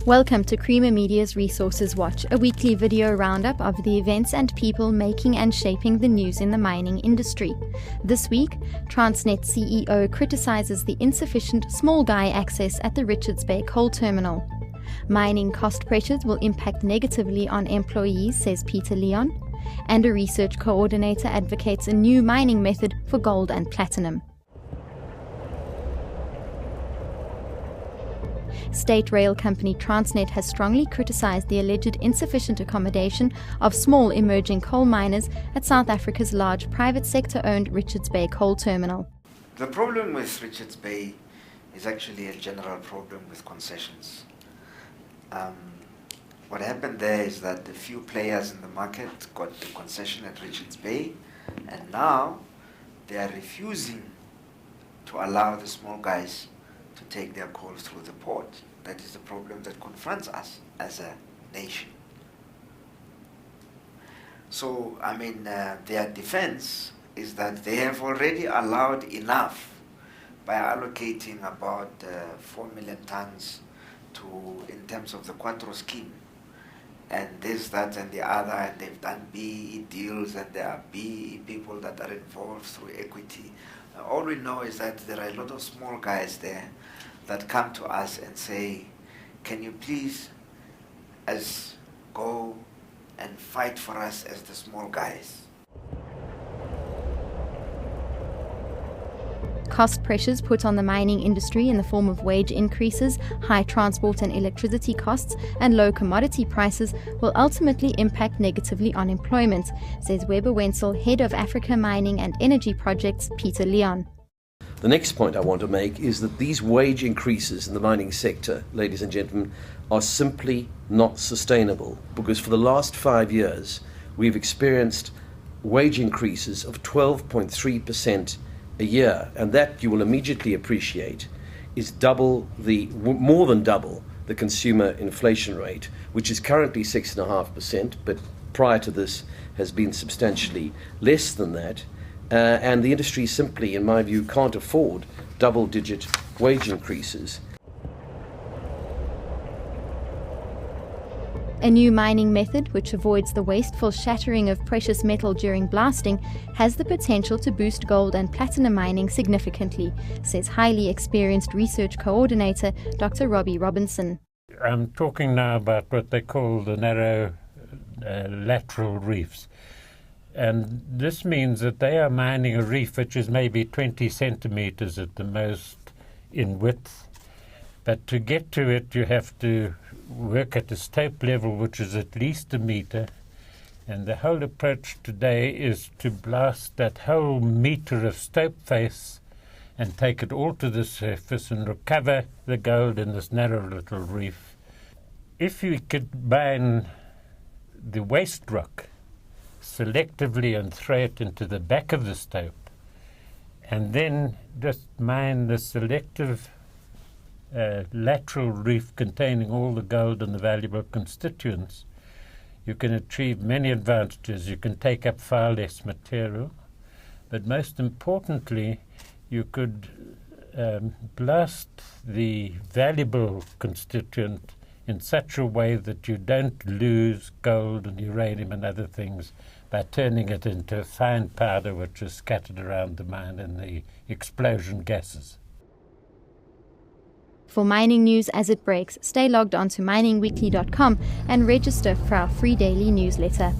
Welcome to Creamer Media's Resources Watch, a weekly video roundup of the events and people making and shaping the news in the mining industry. This week, Transnet CEO criticizes the insufficient small guy access at the Richards Bay coal terminal. Mining cost pressures will impact negatively on employees, says Peter Leon. And a research coordinator advocates a new mining method for gold and platinum. State rail company Transnet has strongly criticised the alleged insufficient accommodation of small emerging coal miners at South Africa's large private sector-owned Richards Bay coal terminal. The problem with Richards Bay is actually a general problem with concessions. What happened there is that the few players in the market got the concession at Richards Bay, and now they are refusing to allow the small guys to take their coal through the port. That is the problem that confronts us as a nation. So, their defense is that they have already allowed enough by allocating about 4 million tons in terms of the Quattro scheme. And this, that, and the other, and they've done BE deals, and there are BE people that are involved through equity. All we know is that there are a lot of small guys there that come to us and say, can you please go and fight for us as the small guys? Cost pressures put on the mining industry in the form of wage increases, high transport and electricity costs, and low commodity prices will ultimately impact negatively on employment, says Weber Wenzel, head of Africa Mining and Energy Projects, Peter Leon. The next point I want to make is that these wage increases in the mining sector, ladies and gentlemen, are simply not sustainable, because for the last 5 years we've experienced wage increases of 12.3% a year, and that, you will immediately appreciate, is more than double the consumer inflation rate, which is currently 6.5%, but prior to this has been substantially less than that. And the industry simply, in my view, can't afford double-digit wage increases. A new mining method, which avoids the wasteful shattering of precious metal during blasting, has the potential to boost gold and platinum mining significantly, says highly experienced research coordinator Dr. Robbie Robinson. I'm talking now about what they call the narrow lateral reefs. And this means that they are mining a reef which is maybe 20 centimeters at the most in width. But to get to it, you have to work at a stope level which is at least a meter. And the whole approach today is to blast that whole meter of stope face and take it all to the surface and recover the gold in this narrow little reef. If you could mine the waste rock selectively and throw it into the back of the stope, and then just mine the selective lateral reef containing all the gold and the valuable constituents, you can achieve many advantages. You can take up far less material, but most importantly, you could blast the valuable constituent in such a way that you don't lose gold and uranium and other things by turning it into a fine powder which is scattered around the mine in the explosion gases. For mining news as it breaks, stay logged on to miningweekly.com and register for our free daily newsletter.